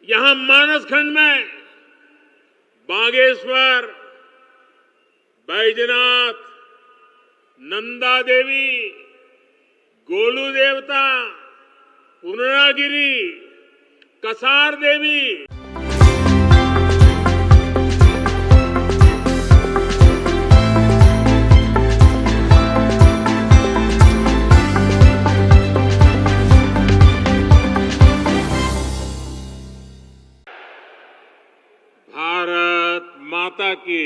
यहां मानसखंड में बागेश्वर, बैजनाथ, नंदा देवी, गोलू देवता, पूर्णागिरी, कसार देवी, भारत माता की।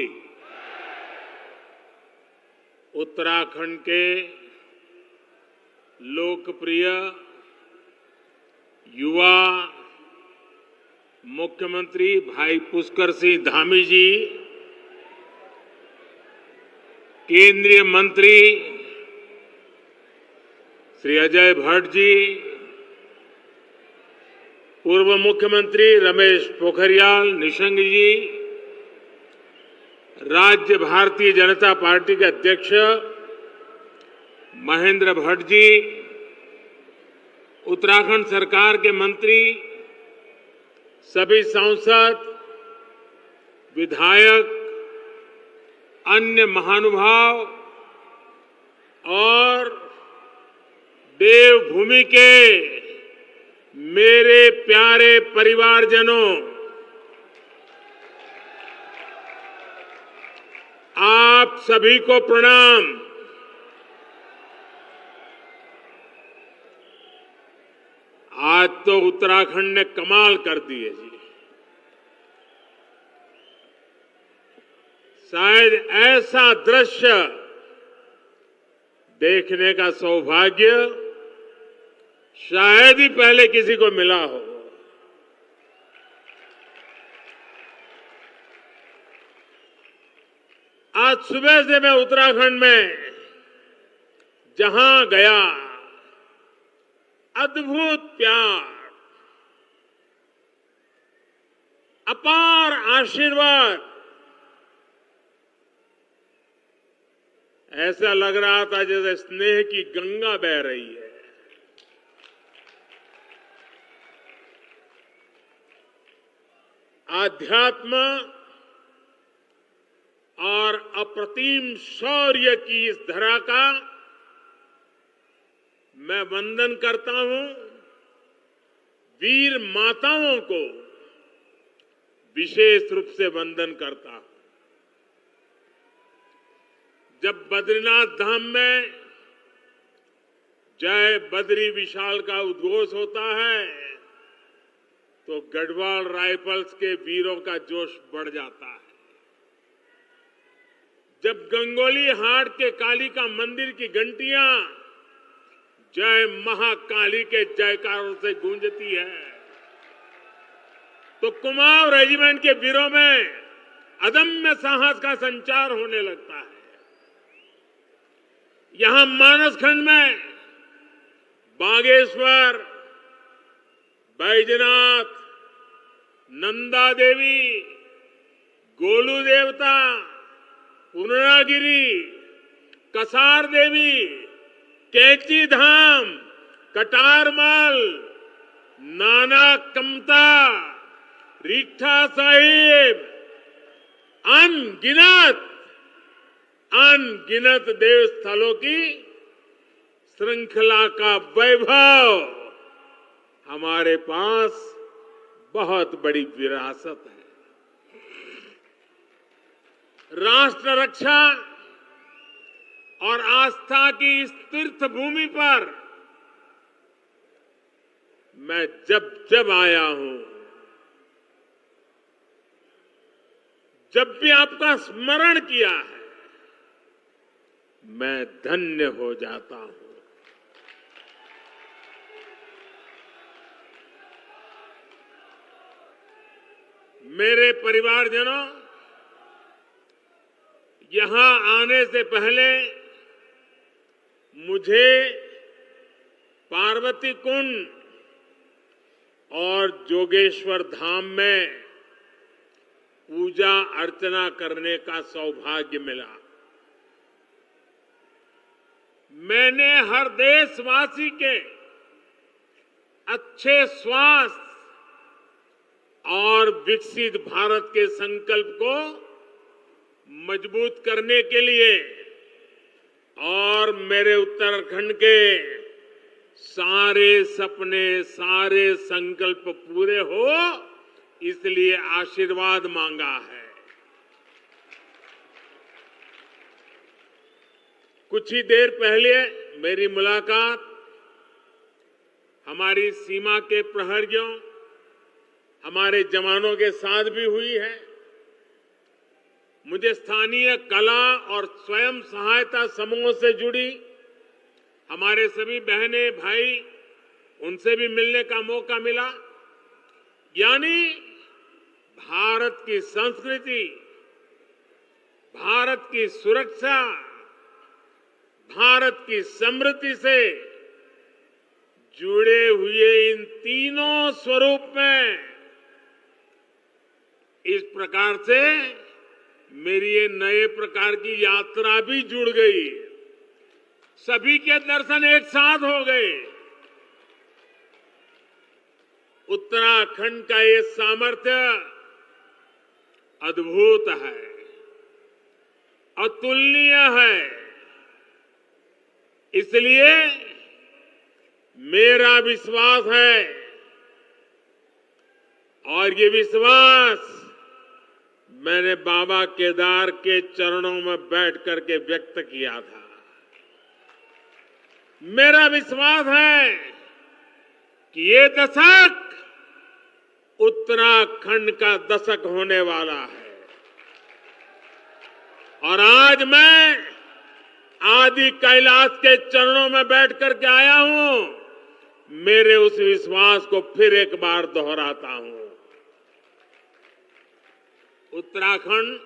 उत्तराखंड के लोकप्रिय युवा मुख्यमंत्री भाई पुष्कर सिंह धामी जी, केंद्रीय मंत्री श्री अजय भट्ट जी, पूर्व मुख्यमंत्री रमेश पोखरियाल निशंक जी, राज्य भारतीय जनता पार्टी के अध्यक्ष महेंद्र भट्ट जी, उत्तराखंड सरकार के मंत्री, सभी सांसद, विधायक, अन्य महानुभाव और देवभूमि के मेरे प्यारे परिवारजनों, आप सभी को प्रणाम। आज तो उत्तराखंड ने कमाल कर दी है जी। शायद ऐसा दृश्य देखने का सौभाग्य शायद ही पहले किसी को मिला हो। आज सुबह से मैं उत्तराखंड में जहां गया, अद्भुत प्यार, अपार आशीर्वाद, ऐसा लग रहा था जैसे स्नेह की गंगा बह रही है। आध्यात्म और अप्रतिम शौर्य की इस धरा का मैं वंदन करता हूं। वीर माताओं को विशेष रूप से वंदन करता हूं। जब बद्रीनाथ धाम में जय बद्री विशाल का उद्घोष होता है तो गढ़वाल राइफल्स के वीरों का जोश बढ़ जाता है। जब गंगोली हाट के कालिका मंदिर की घंटियां जय महाकाली के जयकारों से गूंजती है तो कुमाऊं रेजिमेंट के वीरों में अदम्य साहस का संचार होने लगता है। यहां मानसखंड में बागेश्वर, बैजनाथ, नंदा देवी, गोलू देवता, पूर्णागिरी, कसार देवी, कैची धाम, कटारमल, नाना कमता, रीठा साहिब, अनगिनत देव स्थलों की श्रृंखला का वैभव हमारे पास बहुत बड़ी विरासत है। राष्ट्र रक्षा और आस्था की इस तीर्थ भूमि पर मैं जब जब आया हूं, जब भी आपका स्मरण किया है, मैं धन्य हो जाता हूं। मेरे परिवारजनों, यहां आने से पहले मुझे पार्वती कुंड और जोगेश्वर धाम में पूजा अर्चना करने का सौभाग्य मिला। मैंने हर देशवासी के अच्छे स्वास्थ्य, और विकसित भारत के संकल्प को मजबूत करने के लिए और मेरे उत्तराखंड के सारे सपने, सारे संकल्प पूरे हो, इसलिए आशीर्वाद मांगा है। कुछ ही देर पहले मेरी मुलाकात हमारी सीमा के प्रहरियों, हमारे जवानों के साथ भी हुई है। मुझे स्थानीय कला और स्वयं सहायता समूहों से जुड़ी हमारे सभी बहनें, भाई, उनसे भी मिलने का मौका मिला। यानी भारत की संस्कृति, भारत की सुरक्षा, भारत की समृद्धि से जुड़े हुए इन तीनों स्वरूप में इस प्रकार से मेरी ये नए प्रकार की यात्रा भी जुड़ गई। सभी के दर्शन एक साथ हो गए। उत्तराखंड का ये सामर्थ्य अद्भुत है, अतुलनीय है। इसलिए मेरा विश्वास है और ये विश्वास मैंने बाबा केदार के चरणों में बैठ करके व्यक्त किया था। मेरा विश्वास है कि ये दशक उत्तराखंड का दशक होने वाला है और आज मैं आदि कैलाश के चरणों में बैठ करके आया हूं। मेरे उस विश्वास को फिर एक बार दोहराता हूं। उत्तराखंड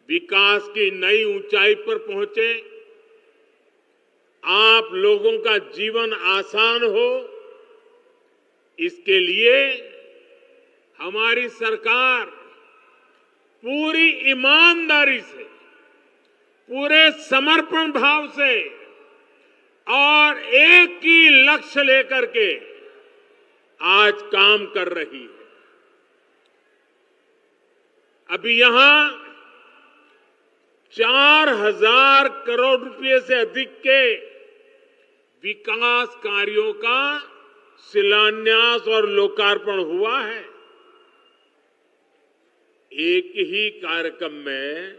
विकास की नई ऊंचाई पर पहुंचे, आप लोगों का जीवन आसान हो, इसके लिए हमारी सरकार पूरी ईमानदारी से, पूरे समर्पण भाव से और एक ही लक्ष्य लेकर के आज काम कर रही है। अभी यहां 4,000 करोड़ रुपए से अधिक के विकास कार्यों का शिलान्यास और लोकार्पण हुआ है। एक ही कार्यक्रम में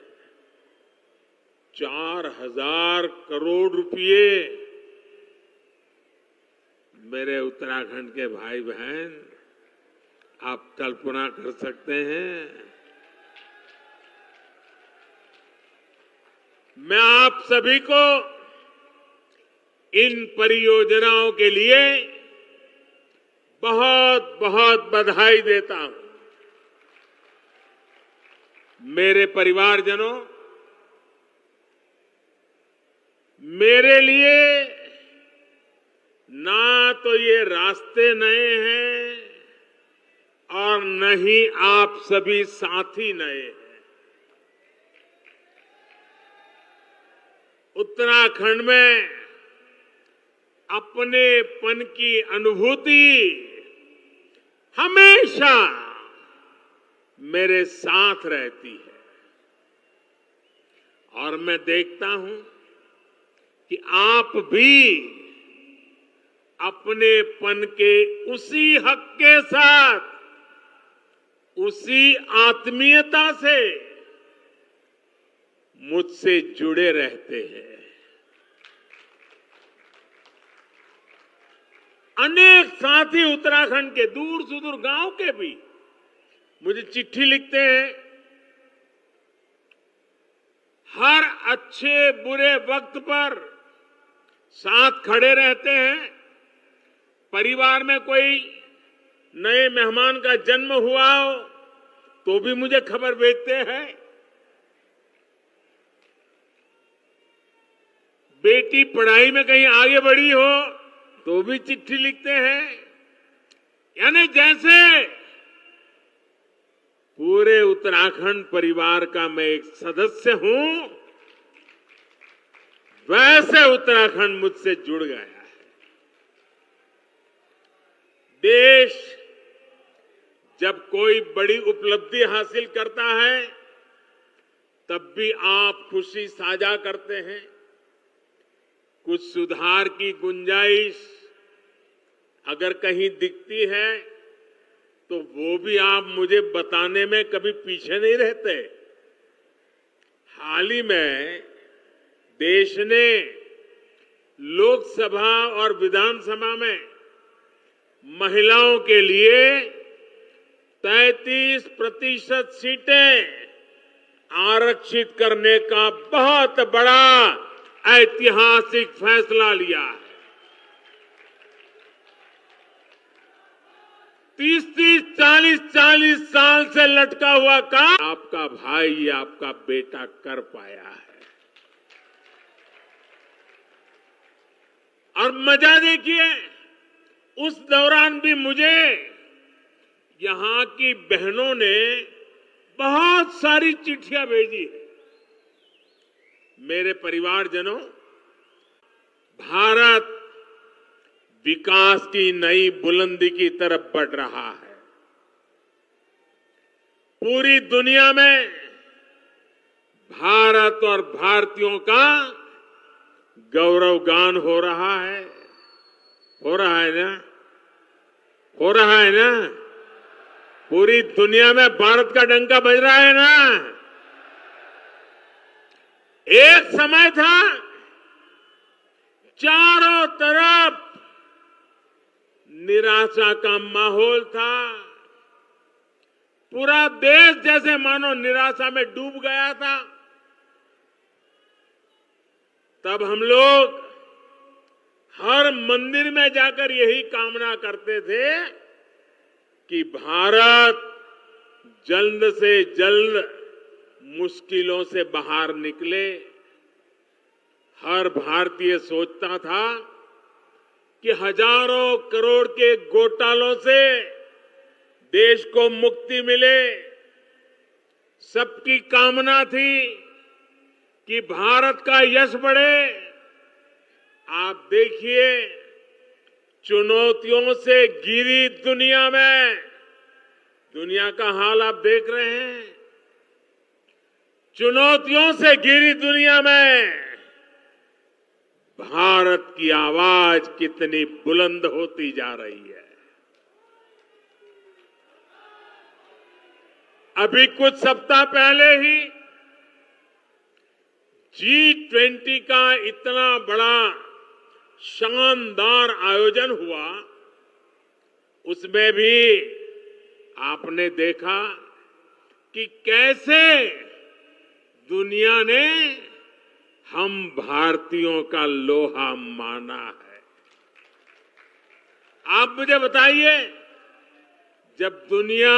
4,000 करोड़ रुपए। मेरे उत्तराखंड के भाई बहन, आप कल्पना कर सकते हैं। मैं आप सभी को इन परियोजनाओं के लिए बहुत बहुत बधाई देता हूं। मेरे परिवारजनों, मेरे लिए ना तो ये रास्ते नए हैं और न ही आप सभी साथी नए हैं। उत्तराखंड में अपनेपन की अनुभूति हमेशा मेरे साथ रहती है और मैं देखता हूं कि आप भी अपनेपन के उसी हक के साथ, उसी आत्मीयता से मुझसे जुड़े रहते हैं। अनेक साथी उत्तराखंड के दूर सुदूर गांव के भी मुझे चिट्ठी लिखते हैं। हर अच्छे बुरे वक्त पर साथ खड़े रहते हैं। परिवार में कोई नए मेहमान का जन्म हुआ हो तो भी मुझे खबर भेजते हैं। बेटी पढ़ाई में कहीं आगे बढ़ी हो तो भी चिट्ठी लिखते हैं। यानी जैसे पूरे उत्तराखंड परिवार का मैं एक सदस्य हूं, वैसे उत्तराखंड मुझसे जुड़ गया है। देश जब कोई बड़ी उपलब्धि हासिल करता है तब भी आप खुशी साझा करते हैं। कुछ सुधार की गुंजाइश अगर कहीं दिखती है तो वो भी आप मुझे बताने में कभी पीछे नहीं रहते। हाल ही में देश ने लोकसभा और विधानसभा में महिलाओं के लिए 33% सीटें आरक्षित करने का बहुत बड़ा ऐतिहासिक फैसला लिया है। 30-30, 40-40 साल से लटका हुआ काम आपका भाई, आपका बेटा कर पाया है। और मजा देखिए, उस दौरान भी मुझे यहां की बहनों ने बहुत सारी चिट्ठियां भेजी है। मेरे परिवारजनों, भारत विकास की नई बुलंदी की तरफ बढ़ रहा है। पूरी दुनिया में भारत और भारतीयों का गौरवगान हो रहा है। हो रहा है ना? हो रहा है ना? पूरी दुनिया में भारत का डंका बज रहा है ना? एक समय था चारों तरफ निराशा का माहौल था। पूरा देश जैसे मानो निराशा में डूब गया था। तब हम लोग हर मंदिर में जाकर यही कामना करते थे कि भारत जल्द से जल्द मुश्किलों से बाहर निकले। हर भारतीय सोचता था कि हजारों करोड़ के घोटालों से देश को मुक्ति मिले। सबकी कामना थी कि भारत का यश बढ़े। आप देखिए, चुनौतियों से घिरी दुनिया में, दुनिया का हाल आप देख रहे हैं। चुनौतियों से घिरी दुनिया में भारत की आवाज कितनी बुलंद होती जा रही है। अभी कुछ सप्ताह पहले ही G20 का इतना बड़ा शानदार आयोजन हुआ। उसमें भी आपने देखा कि कैसे दुनिया ने हम भारतीयों का लोहा माना है। आप मुझे बताइए, जब दुनिया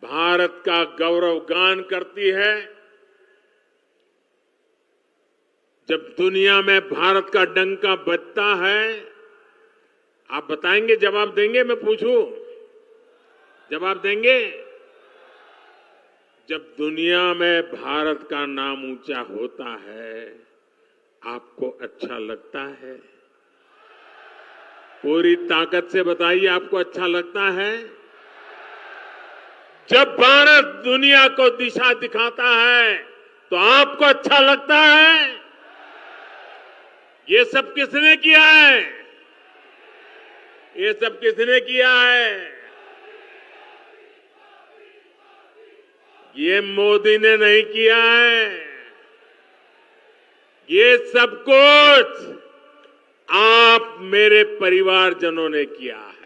भारत का गौरवगान करती है, जब दुनिया में भारत का डंका बजता है, आप बताएंगे, जवाब देंगे? मैं पूछूं, जवाब देंगे? जब दुनिया में भारत का नाम ऊंचा होता है, आपको अच्छा लगता है? पूरी ताकत से बताइए, आपको अच्छा लगता है? जब भारत दुनिया को दिशा दिखाता है तो आपको अच्छा लगता है? ये सब किसने किया है? ये सब किसने किया है? ये मोदी ने नहीं किया है। ये सब कुछ आप मेरे परिवारजनों ने किया है।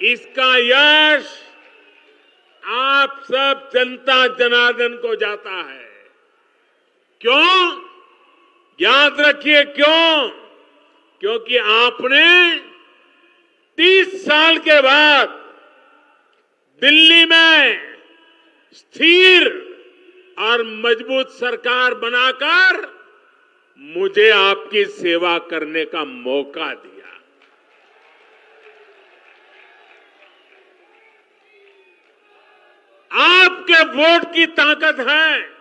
इसका यश आप सब जनता जनार्दन को जाता है। क्यों? याद रखिए क्यों? क्योंकि आपने 30 साल के बाद दिल्ली में स्थिर और मजबूत सरकार बनाकर मुझे आपकी सेवा करने का मौका दिया। आपके वोट की ताकत है।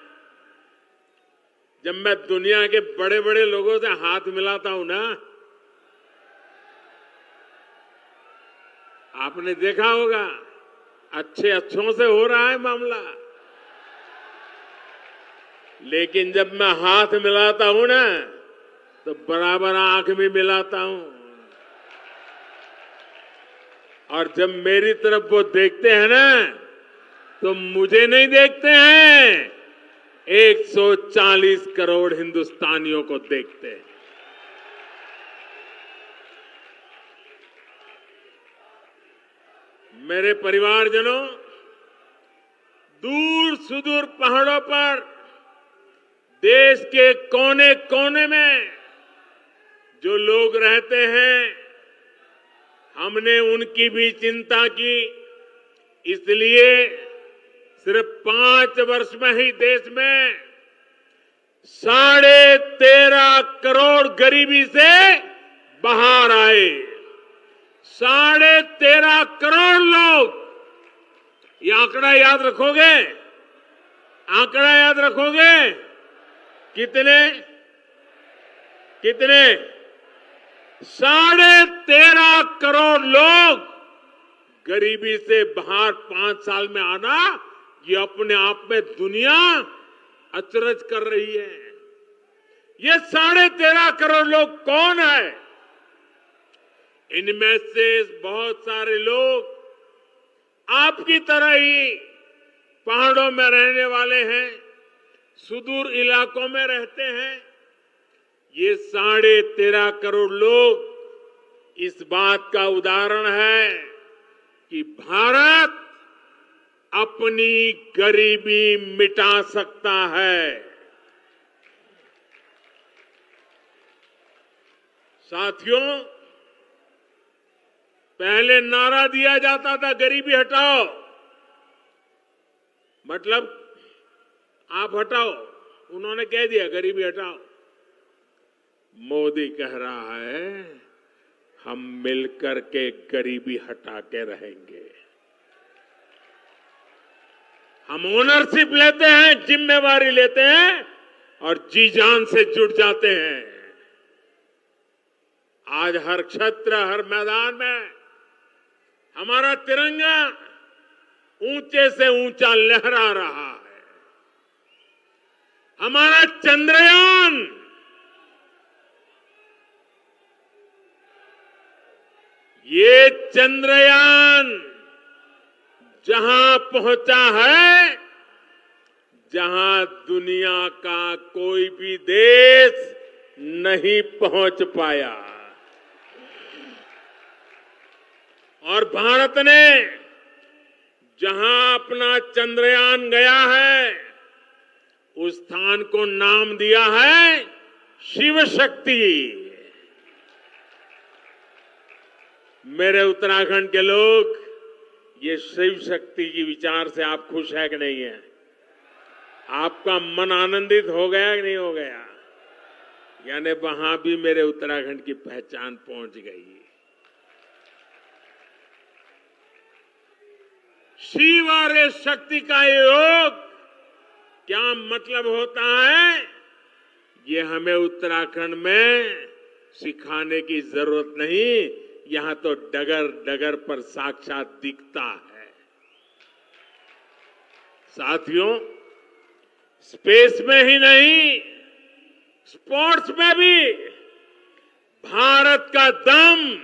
जब मैं दुनिया के बड़े बड़े लोगों से हाथ मिलाता हूं ना, आपने देखा होगा अच्छों से हो रहा है मामला, लेकिन जब मैं हाथ मिलाता हूं ना तो बराबर आंख भी मिलाता हूं, और जब मेरी तरफ वो देखते हैं ना तो मुझे नहीं देखते हैं, 140 करोड़ हिंदुस्तानियों को देखते हैं। मेरे परिवारजनों, दूर सुदूर पहाड़ों पर देश के कोने कोने में जो लोग रहते हैं, हमने उनकी भी चिंता की। इसलिए सिर्फ 5 वर्ष में ही देश में 13.5 करोड़ गरीबी से बाहर आए। 13.5 करोड़ लोग, ये आंकड़ा याद रखोगे? आंकड़ा याद रखोगे? कितने? 13.5 करोड़ लोग गरीबी से बाहर 5 साल में आना, ये अपने आप में दुनिया अचरज कर रही है। ये 13.5 करोड़ लोग कौन है? इनमें से बहुत सारे लोग आपकी तरह ही पहाड़ों में रहने वाले हैं, सुदूर इलाकों में रहते हैं। ये 13.5 करोड़ लोग इस बात का उदाहरण है कि भारत अपनी गरीबी मिटा सकता है। साथियों, पहले नारा दिया जाता था गरीबी हटाओ, मतलब आप हटाओ, उन्होंने कह दिया गरीबी हटाओ। मोदी कह रहा है हम मिलकर के गरीबी हटा के रहेंगे। हम ओनरशिप लेते हैं, जिम्मेवारी लेते हैं और जी जान से जुट जाते हैं। आज हर क्षेत्र, हर मैदान में हमारा तिरंगा ऊंचे से ऊंचा लहरा रहा है। हमारा चंद्रयान ये चंद्रयान जहां पहुंचा है, जहां दुनिया का कोई भी देश नहीं पहुंच पाया, और भारत ने जहां अपना चंद्रयान गया है, उस स्थान को नाम दिया है शिव शक्ति। मेरे उत्तराखंड के लोग, ये शिव शक्ति की विचार से आप खुश है कि नहीं है? आपका मन आनंदित हो गया कि नहीं हो गया? यानी वहां भी मेरे उत्तराखंड की पहचान पहुंच गई। शिव और शक्ति का योग क्या मतलब होता है, ये हमें उत्तराखंड में सिखाने की जरूरत नहीं, यहां तो डगर डगर पर साक्षात दिखता है। साथियों, स्पेस में ही नहीं, स्पोर्ट्स में भी भारत का दम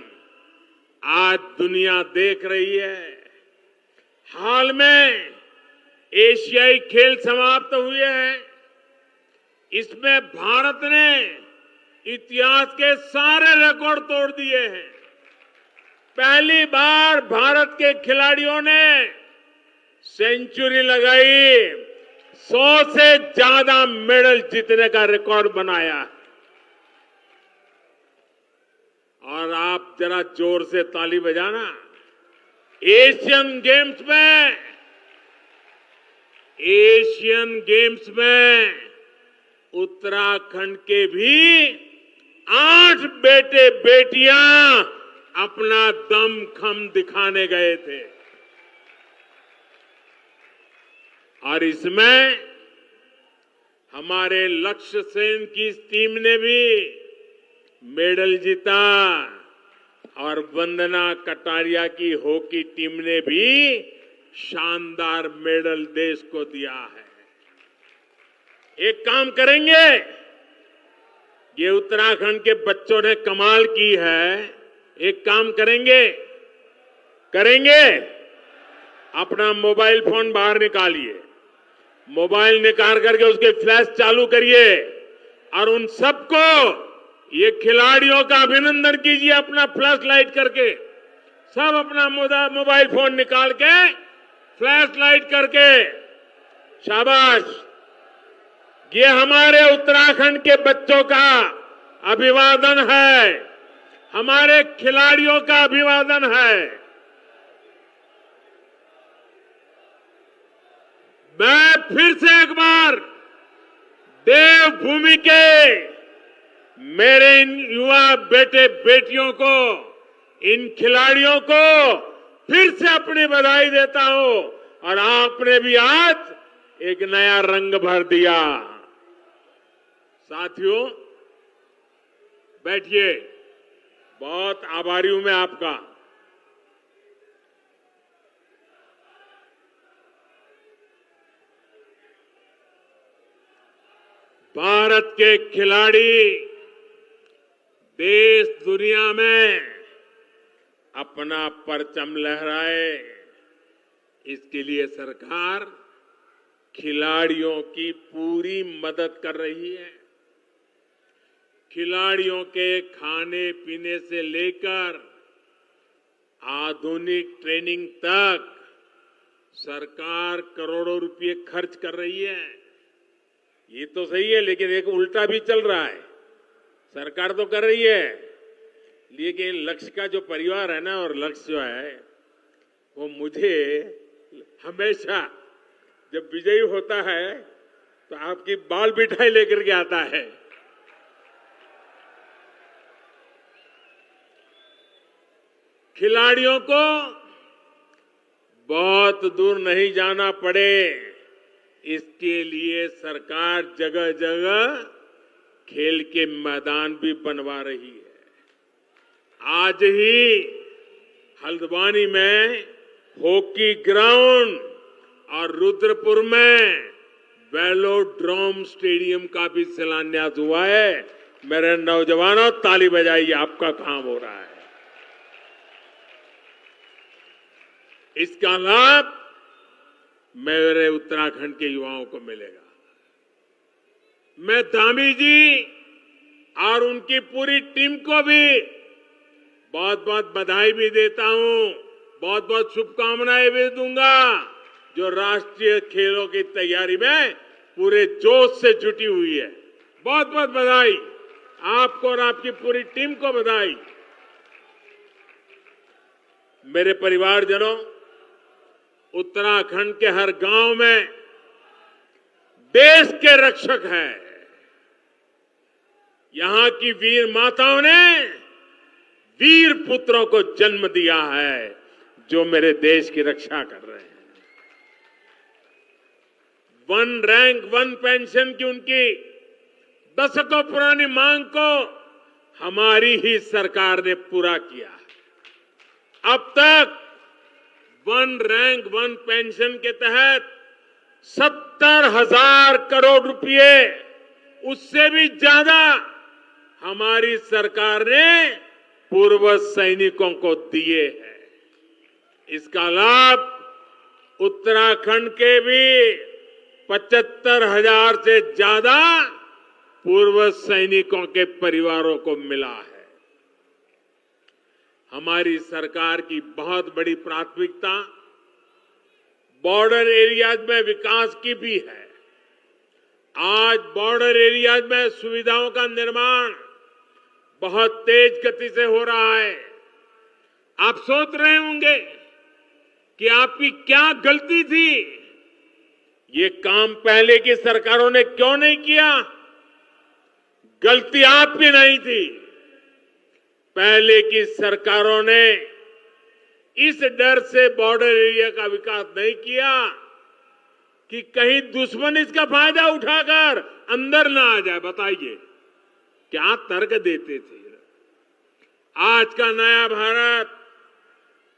आज दुनिया देख रही है। हाल में एशियाई खेल समाप्त हुए हैं। इसमें भारत ने इतिहास के सारे रिकॉर्ड तोड़ दिए हैं। पहली बार भारत के खिलाड़ियों ने सेंचुरी लगाई, 100 से ज्यादा मेडल जीतने का रिकॉर्ड बनाया। और आप जरा जोर से ताली बजाना। एशियन गेम्स में उत्तराखंड के भी 8 बेटे बेटियां अपना दमखम दिखाने गए थे, और इसमें हमारे लक्ष्य सेन की टीम ने भी मेडल जीता। और वंदना कटारिया की हॉकी टीम ने भी शानदार मेडल देश को दिया है। एक काम करेंगे, ये उत्तराखंड के बच्चों ने कमाल की है। एक काम करेंगे अपना मोबाइल फोन बाहर निकालिए, मोबाइल निकाल करके उसके फ्लैश चालू करिए और उन सबको, ये खिलाड़ियों का अभिनंदन कीजिए अपना फ्लैश लाइट करके। सब अपना मोबाइल फोन निकाल के फ्लैश लाइट करके, शाबाश। ये हमारे उत्तराखंड के बच्चों का अभिवादन है, हमारे खिलाड़ियों का अभिवादन है। मैं फिर से एक बार देवभूमि के मेरे इन युवा बेटे बेटियों को, इन खिलाड़ियों को फिर से अपनी बधाई देता हूं। और आपने भी आज एक नया रंग भर दिया। साथियों, बैठिए, बहुत आभारी हूं मैं आपका। भारत के खिलाड़ी देश दुनिया में अपना परचम लहराए, इसके लिए सरकार खिलाड़ियों की पूरी मदद कर रही है। खिलाड़ियों के खाने पीने से लेकर आधुनिक ट्रेनिंग तक सरकार करोड़ों रुपए खर्च कर रही है। ये तो सही है, लेकिन एक उल्टा भी चल रहा है। सरकार तो कर रही है, लेकिन लक्ष्य का जो परिवार है ना, और लक्ष्य जो है वो मुझे हमेशा जब विजयी होता है तो आपकी बाल मिठाई लेकर के आता है। खिलाड़ियों को बहुत दूर नहीं जाना पड़े, इसके लिए सरकार जगह जगह खेल के मैदान भी बनवा रही है। आज ही हल्द्वानी में हॉकी ग्राउंड और रुद्रपुर में वेलोड्रोम स्टेडियम का भी शिलान्यास हुआ है। मेरे नौजवानों, ताली बजाइए, आपका काम हो रहा है। इसका लाभ मेरे उत्तराखंड के युवाओं को मिलेगा। मैं धामी जी और उनकी पूरी टीम को भी बहुत बहुत बधाई भी देता हूं, बहुत बहुत शुभकामनाएं भी दूंगा, जो राष्ट्रीय खेलों की तैयारी में पूरे जोश से जुटी हुई है। बहुत बहुत बधाई आपको और आपकी पूरी टीम को बधाई। मेरे परिवारजनों, उत्तराखंड के हर गांव में देश के रक्षक हैं। यहां की वीर माताओं ने वीर पुत्रों को जन्म दिया है, जो मेरे देश की रक्षा कर रहे हैं। वन रैंक वन पेंशन की उनकी दशकों पुरानी मांग को हमारी ही सरकार ने पूरा किया। अब तक वन रैंक वन पेंशन के तहत 70,000 करोड़ रुपए, उससे भी ज्यादा हमारी सरकार ने पूर्व सैनिकों को दिए हैं। इसका लाभ उत्तराखंड के भी 75,000 से ज्यादा पूर्व सैनिकों के परिवारों को मिला है। हमारी सरकार की बहुत बड़ी प्राथमिकता बॉर्डर एरियाज में विकास की भी है। आज बॉर्डर एरियाज में सुविधाओं का निर्माण बहुत तेज गति से हो रहा है। आप सोच रहे होंगे कि आपकी क्या गलती थी, ये काम पहले की सरकारों ने क्यों नहीं किया। गलती आपकी नहीं थी। पहले की सरकारों ने इस डर से बॉर्डर एरिया का विकास नहीं किया कि कहीं दुश्मन इसका फायदा उठाकर अंदर ना आ जाए। बताइए क्या तर्क देते थे। आज का नया भारत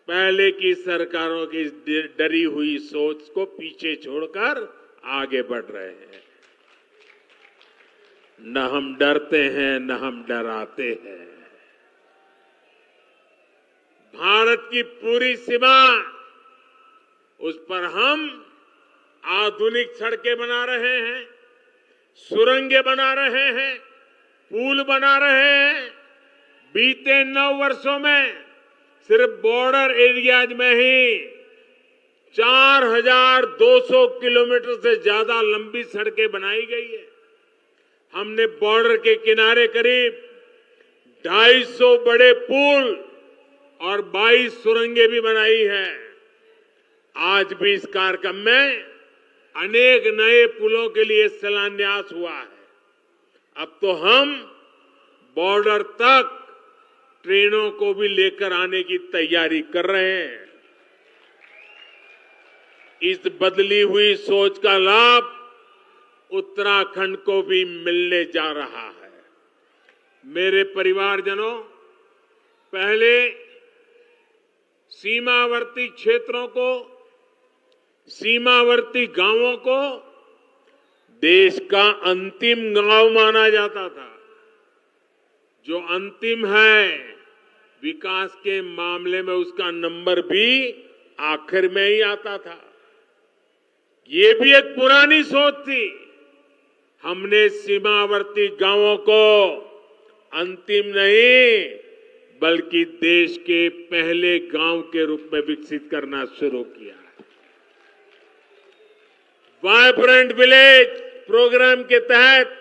पहले की सरकारों की डरी हुई सोच को पीछे छोड़कर आगे बढ़ रहे हैं। न हम डरते हैं न हम डराते हैं। भारत की पूरी सीमा, उस पर हम आधुनिक सड़कें बना रहे हैं, सुरंगें बना रहे हैं, पुल बना रहे हैं। बीते 9 वर्षों में सिर्फ बॉर्डर एरियाज में ही 4,200 किलोमीटर से ज्यादा लंबी सड़कें बनाई गई है। हमने बॉर्डर के किनारे करीब 250 बड़े पुल और 22 सुरंगें भी बनाई है। आज भी इस कार्यक्रम में अनेक नए पुलों के लिए शिलान्यास हुआ है। अब तो हम बॉर्डर तक ट्रेनों को भी लेकर आने की तैयारी कर रहे हैं। इस बदली हुई सोच का लाभ उत्तराखंड को भी मिलने जा रहा है। मेरे परिवारजनों, पहले सीमावर्ती क्षेत्रों को, सीमावर्ती गांवों को देश का अंतिम गांव माना जाता था। जो अंतिम है, विकास के मामले में उसका नंबर भी आखिर में ही आता था। ये भी एक पुरानी सोच थी। हमने सीमावर्ती गांवों को अंतिम नहीं, बल्कि देश के पहले गांव के रूप में विकसित करना शुरू किया। वाइब्रेंट विलेज प्रोग्राम के तहत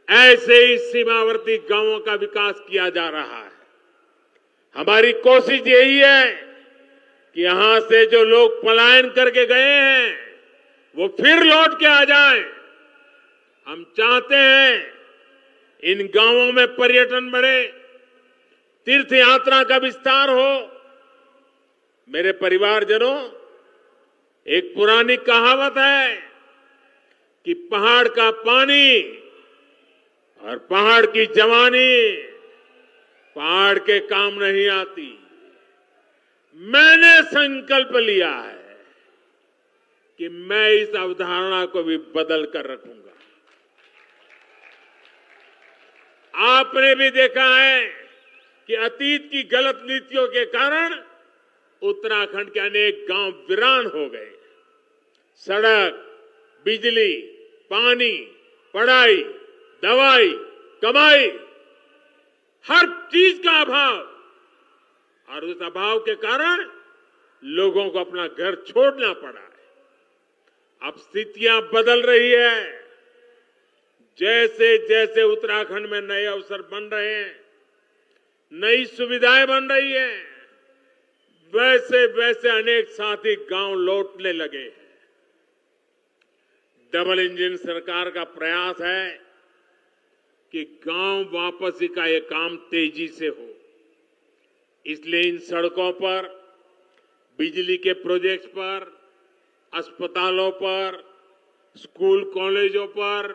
ऐसे ही सीमावर्ती गांवों का विकास किया जा रहा है। हमारी कोशिश यही है कि यहां से जो लोग पलायन करके गए हैं वो फिर लौट के आ जाएं। हम चाहते हैं इन गांवों में पर्यटन बढ़े, तीर्थ यात्रा का विस्तार हो। मेरे परिवारजनों, एक पुरानी कहावत है कि पहाड़ का पानी और पहाड़ की जवानी पहाड़ के काम नहीं आती। मैंने संकल्प लिया है कि मैं इस अवधारणा को भी बदल कर रखूंगा। आपने भी देखा है कि अतीत की गलत नीतियों के कारण उत्तराखंड के अनेक गांव वीरान हो गए। सड़क, बिजली, पानी, पढ़ाई, दवाई, कमाई, हर चीज का अभाव, और उस अभाव के कारण लोगों को अपना घर छोड़ना पड़ा है। अब स्थितियां बदल रही है। जैसे जैसे उत्तराखंड में नए अवसर बन रहे हैं, नई सुविधाएं बन रही हैं, वैसे वैसे अनेक साथी गांव लौटने लगे हैं। डबल इंजन सरकार का प्रयास है कि गांव वापसी का यह काम तेजी से हो। इसलिए इन सड़कों पर, बिजली के प्रोजेक्ट्स पर, अस्पतालों पर, स्कूल कॉलेजों पर,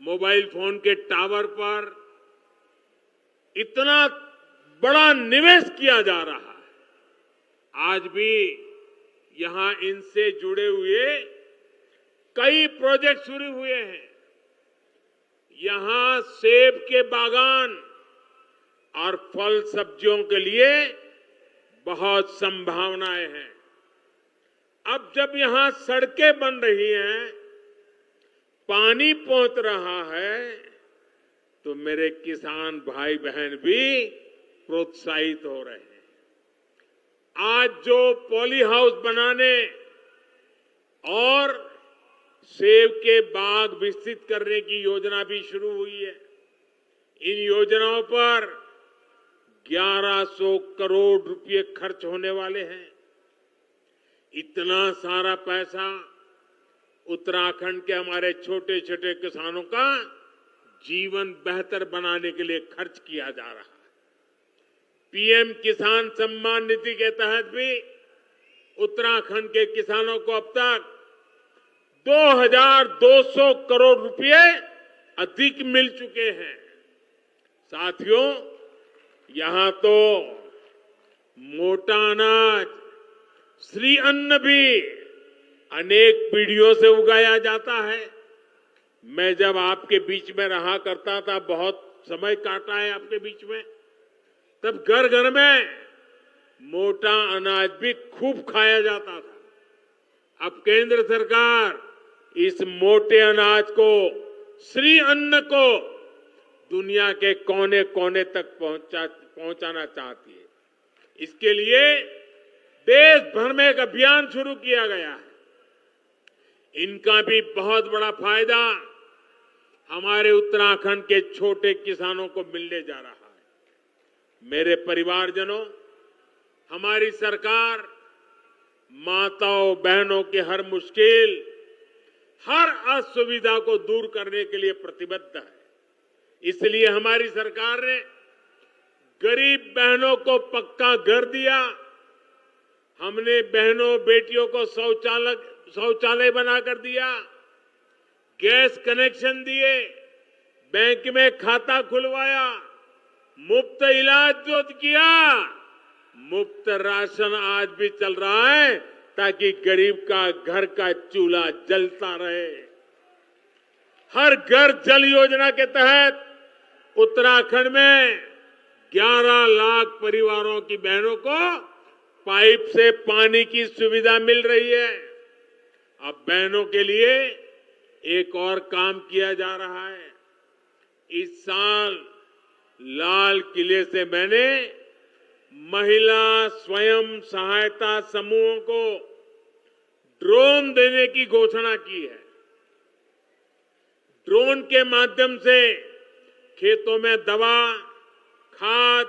मोबाइल फोन के टावर पर इतना बड़ा निवेश किया जा रहा है। आज भी यहां इनसे जुड़े हुए कई प्रोजेक्ट शुरू हुए हैं। यहां सेब के बागान और फल सब्जियों के लिए बहुत संभावनाएं हैं। अब जब यहां सड़कें बन रही हैं, पानी पहुंच रहा है, तो मेरे किसान भाई बहन भी प्रोत्साहित हो रहे हैं। आज जो पॉली हाउस बनाने और सेब के बाग विकसित करने की योजना भी शुरू हुई है। इन योजनाओं पर 1100 करोड़ रुपए खर्च होने वाले हैं। इतना सारा पैसा उत्तराखंड के हमारे छोटे छोटे किसानों का जीवन बेहतर बनाने के लिए खर्च किया जा रहा है। पीएम किसान सम्मान निधि के तहत भी उत्तराखंड के किसानों को अब तक 2,200 करोड़ रुपए अधिक मिल चुके हैं। साथियों, यहां तो मोटा अनाज, श्री अन्न भी अनेक पीढ़ियों से उगाया जाता है। मैं जब आपके बीच में रहा करता था, बहुत समय काटा है आपके बीच में, तब घर घर में मोटा अनाज भी खूब खाया जाता था। अब केंद्र सरकार इस मोटे अनाज को, श्री अन्न को दुनिया के कोने कोने तक पहुंचाना चाहती है। इसके लिए देश भर में एक अभियान शुरू किया गया है। इनका भी बहुत बड़ा फायदा हमारे उत्तराखंड के छोटे किसानों को मिलने जा रहा है। मेरे परिवारजनों, हमारी सरकार माताओं बहनों की हर मुश्किल, हर असुविधा को दूर करने के लिए प्रतिबद्ध है। इसलिए हमारी सरकार ने गरीब बहनों को पक्का घर दिया। हमने बहनों बेटियों को शौचालय बनाकर दिया, गैस कनेक्शन दिए, बैंक में खाता खुलवाया, मुफ्त इलाज जो किया, मुफ्त राशन आज भी चल रहा है ताकि गरीब का घर का चूल्हा जलता रहे। हर घर जल योजना के तहत उत्तराखंड में 11 लाख परिवारों की बहनों को पाइप से पानी की सुविधा मिल रही है। अब बहनों के लिए एक और काम किया जा रहा है। इस साल लाल किले से मैंने महिला स्वयं सहायता समूहों को ड्रोन देने की घोषणा की है। ड्रोन के माध्यम से खेतों में दवा, खाद,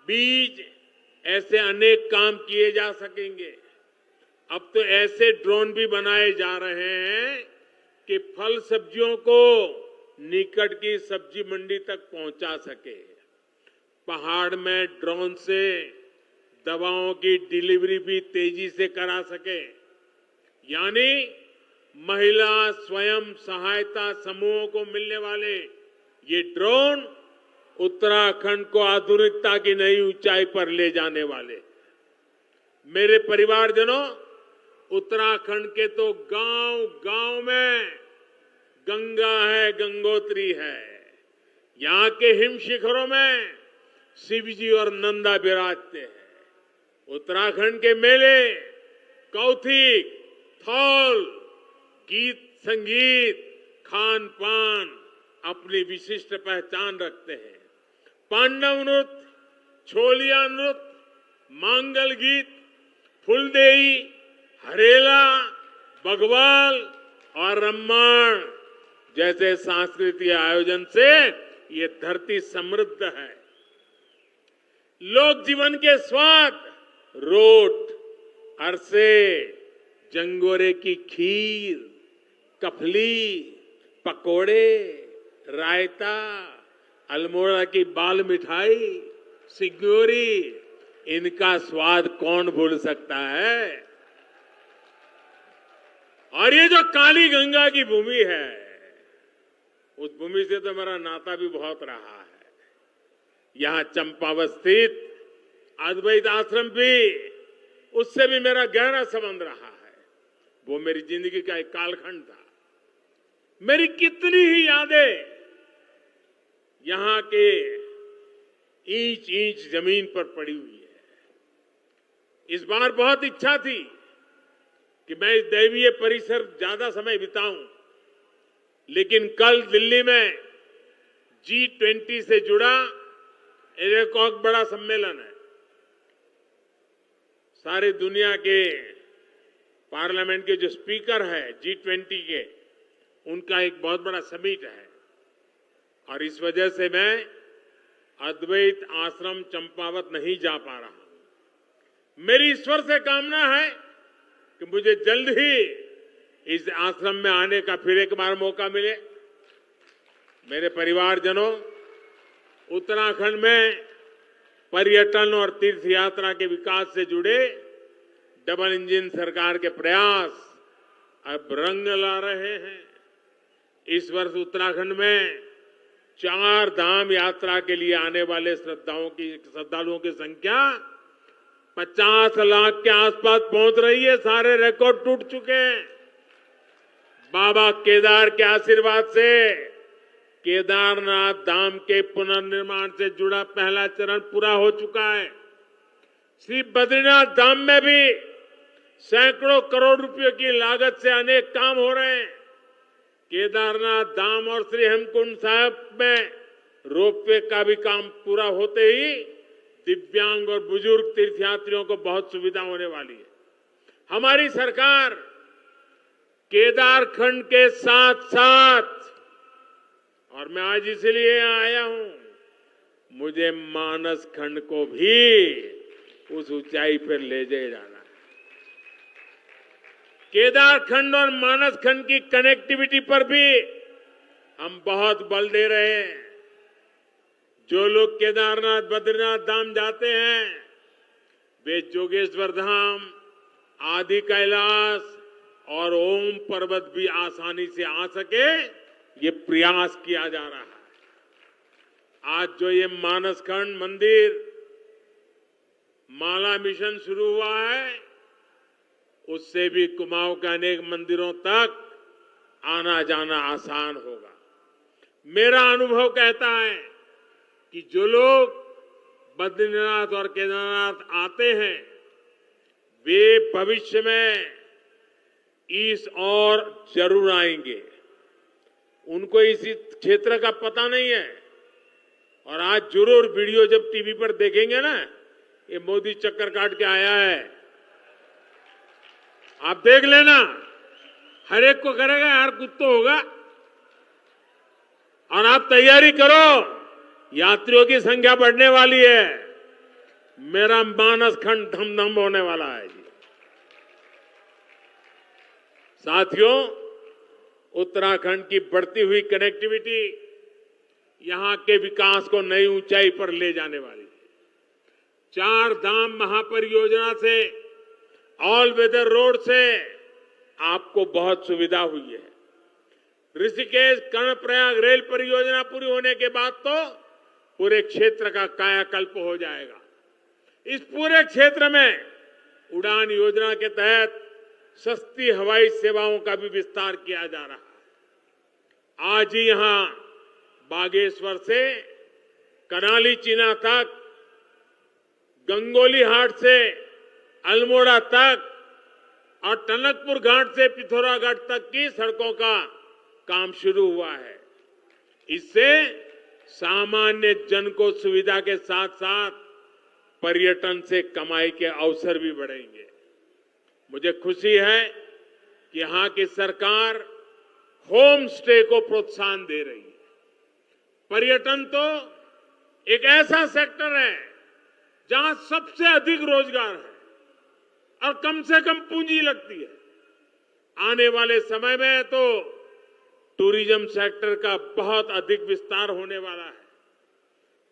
बीज, ऐसे अनेक काम किए जा सकेंगे। अब तो ऐसे ड्रोन भी बनाए जा रहे हैं कि फल सब्जियों को निकट की सब्जी मंडी तक पहुंचा सके। पहाड़ में ड्रोन से दवाओं की डिलीवरी भी तेजी से करा सके। यानी महिला स्वयं सहायता समूहों को मिलने वाले ये ड्रोन उत्तराखंड को आधुनिकता की नई ऊंचाई पर ले जाने वाले। मेरे परिवारजनों, उत्तराखंड के तो गांव गांव में गंगा है, गंगोत्री है। यहां के हिम शिखरों में शिवजी और नंदा विराजते हैं। उत्तराखंड के मेले, कौथिक, थौल, गीत संगीत, खान पान अपनी विशिष्ट पहचान रखते हैं। पांडव नृत्य, छोलिया नृत्य, मांगल गीत, फुलदेई, हरेला, बघवाल और रम्माण जैसे सांस्कृतिक आयोजन से ये धरती समृद्ध है। लोक जीवन के स्वाद, रोट, अरसे, जंगोरे की खीर, कफली, पकोड़े, रायता, अल्मोड़ा की बाल मिठाई, सिग्योरी, इनका स्वाद कौन भूल सकता है। और ये जो काली गंगा की भूमि है, उस भूमि से तो मेरा नाता भी बहुत रहा है। यहां चंपावत स्थित अद्वैत आश्रम भी, उससे भी मेरा गहरा संबंध रहा है। वो मेरी जिंदगी का एक कालखंड था। मेरी कितनी ही यादें यहां के इंच इंच जमीन पर पड़ी हुई है। इस बार बहुत इच्छा थी कि मैं इस दैवीय परिसर ज्यादा समय बिताऊं, लेकिन कल दिल्ली में G20 से जुड़ा एक और बड़ा सम्मेलन है। सारी दुनिया के पार्लियामेंट के जो स्पीकर है G20 के, उनका एक बहुत बड़ा समिट है। और इस वजह से मैं अद्वैत आश्रम चंपावत नहीं जा पा रहा हूं। मेरी ईश्वर से कामना है कि मुझे जल्द ही इस आश्रम में आने का फिर एक बार मौका मिले। मेरे परिवारजनों, उत्तराखंड में पर्यटन और तीर्थ यात्रा के विकास से जुड़े डबल इंजन सरकार के प्रयास अब रंग ला रहे हैं। इस वर्ष उत्तराखंड में चार धाम यात्रा के लिए आने वाले श्रद्धालुओं की संख्या 50 लाख के आसपास पहुंच रही है। सारे रिकॉर्ड टूट चुके हैं। बाबा केदार के आशीर्वाद से केदारनाथ धाम के पुनर्निर्माण से जुड़ा पहला चरण पूरा हो चुका है। श्री बद्रीनाथ धाम में भी सैकड़ों करोड़ रुपयों की लागत से अनेक काम हो रहे हैं। केदारनाथ धाम और श्री हेमकुंड साहिब में रोपवे का भी काम पूरा होते ही दिव्यांग और बुजुर्ग तीर्थयात्रियों को बहुत सुविधा होने वाली है। हमारी सरकार केदार खंड के साथ साथ, और मैं आज इसलिए यहाँ आया हूं, मुझे मानस खंड को भी उस ऊंचाई पर ले जाना है। केदार खंड और मानस खंड की कनेक्टिविटी पर भी हम बहुत बल दे रहे हैं। जो लोग केदारनाथ बद्रीनाथ धाम जाते हैं वे जोगेश्वर धाम, आदि कैलाश और ओम पर्वत भी आसानी से आ सके, ये प्रयास किया जा रहा है। आज जो ये मानस खंड मंदिर माला मिशन शुरू हुआ है, उससे भी कुमाऊं के अनेक मंदिरों तक आना जाना आसान होगा। मेरा अनुभव कहता है कि जो लोग बद्रीनाथ और केदारनाथ आते हैं वे भविष्य में इस और जरूर आएंगे। उनको इसी क्षेत्र का पता नहीं है और आज जरूर वीडियो जब टीवी पर देखेंगे ना, ये मोदी चक्कर काट के आया है, आप देख लेना। हर एक को करेगा, यार कुछ तो होगा। और आप तैयारी करो, यात्रियों की संख्या बढ़ने वाली है। मेरा मानस खंड धम-धम होने वाला है जी। साथियों, उत्तराखंड की बढ़ती हुई कनेक्टिविटी यहां के विकास को नई ऊंचाई पर ले जाने वाली है। चार धाम महापरियोजना से, ऑल वेदर रोड से आपको बहुत सुविधा हुई है। ऋषिकेश कर्णप्रयाग रेल परियोजना पूरी होने के बाद तो पूरे क्षेत्र का कायाकल्प हो जाएगा। इस पूरे क्षेत्र में उड़ान योजना के तहत सस्ती हवाई सेवाओं का भी विस्तार किया जा रहा है। आज ही यहां बागेश्वर से करनाली चीना तक, गंगोली हाट से अल्मोड़ा तक और टनकपुर घाट से पिथौरागढ़ तक की सड़कों का काम शुरू हुआ है। इससे सामान्य जन को सुविधा के साथ साथ पर्यटन से कमाई के अवसर भी बढ़ेंगे। मुझे खुशी है कि यहां की सरकार होम स्टे को प्रोत्साहन दे रही है। पर्यटन तो एक ऐसा सेक्टर है जहां सबसे अधिक रोजगार है और कम से कम पूंजी लगती है। आने वाले समय में तो टूरिज्म सेक्टर का बहुत अधिक विस्तार होने वाला है,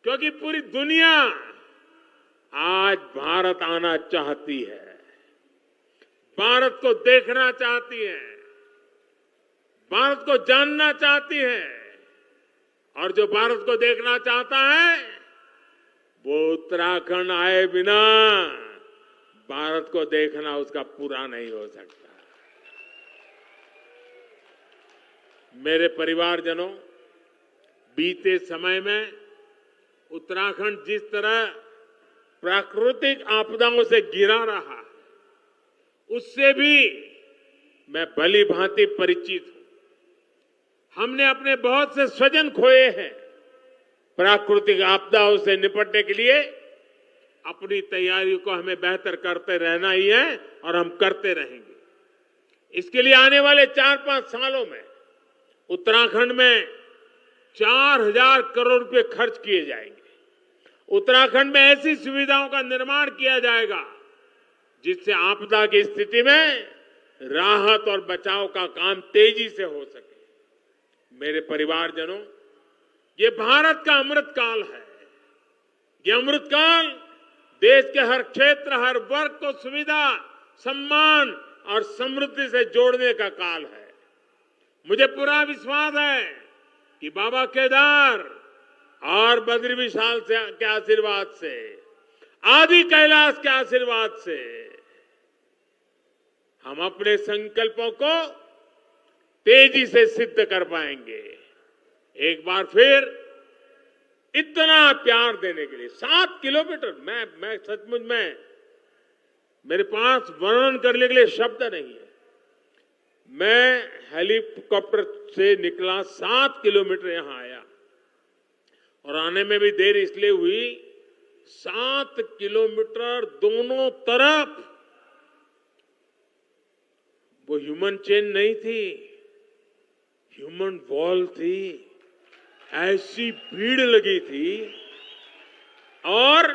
क्योंकि पूरी दुनिया आज भारत आना चाहती है, भारत को देखना चाहती है, भारत को जानना चाहती है। और जो भारत को देखना चाहता है वो उत्तराखंड आए बिना भारत को देखना उसका पूरा नहीं हो सकता। मेरे परिवारजनों, बीते समय में उत्तराखंड जिस तरह प्राकृतिक आपदाओं से घिरा रहा, उससे भी मैं भली भांति परिचित हूं। हमने अपने बहुत से स्वजन खोए हैं। प्राकृतिक आपदाओं से निपटने के लिए अपनी तैयारी को हमें बेहतर करते रहना ही है और हम करते रहेंगे। इसके लिए आने वाले 4-5 सालों में उत्तराखंड में 4000 करोड़ रुपए खर्च किए जाएंगे। उत्तराखंड में ऐसी सुविधाओं का निर्माण किया जाएगा जिससे आपदा की स्थिति में राहत और बचाव का काम तेजी से हो सके। मेरे परिवारजनों, ये भारत का अमृत काल है। ये अमृत काल देश के हर क्षेत्र, हर वर्ग को सुविधा, सम्मान और समृद्धि से जोड़ने का काल है। मुझे पूरा विश्वास है कि बाबा केदार और बद्री विशाल के आशीर्वाद से, आदि कैलाश के आशीर्वाद से हम अपने संकल्पों को तेजी से सिद्ध कर पाएंगे। एक बार फिर इतना प्यार देने के लिए 7 किलोमीटर, मैं सचमुच में, मेरे पास वर्णन करने के लिए शब्द नहीं है। मैं हेलीकॉप्टर से निकला, 7 किलोमीटर यहां आया और आने में भी देर इसलिए हुई, 7 किलोमीटर दोनों तरफ वो ह्यूमन चेन नहीं थी, ह्यूमन वॉल थी। ऐसी भीड़ लगी थी और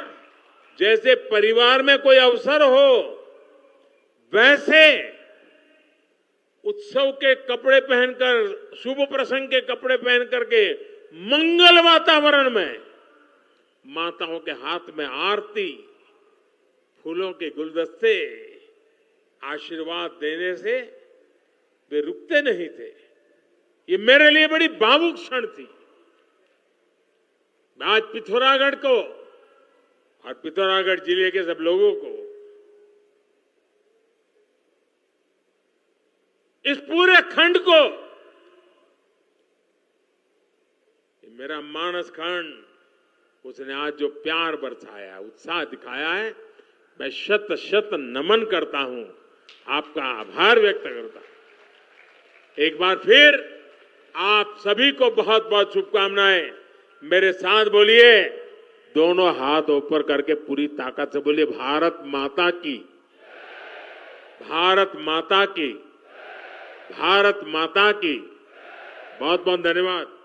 जैसे परिवार में कोई अवसर हो वैसे उत्सव के कपड़े पहनकर, शुभ प्रसंग के कपड़े पहन करके मंगल वातावरण में माताओं के हाथ में आरती, फूलों के गुलदस्ते, आशीर्वाद देने से वे रुकते नहीं थे। ये मेरे लिए बड़ी भावुक क्षण थी। मैं आज पिथौरागढ़ को और पिथौरागढ़ जिले के सब लोगों को, इस पूरे खंड को, मेरा मानस खंड, उसने आज जो प्यार बरसाया, उत्साह दिखाया है, मैं शत शत नमन करता हूं, आपका आभार व्यक्त करता हूं। एक बार फिर आप सभी को बहुत बहुत शुभकामनाएं। मेरे साथ बोलिए, दोनों हाथ ऊपर करके पूरी ताकत से बोलिए, भारत माता की, भारत माता की, भारत माता की। बहुत बहुत धन्यवाद।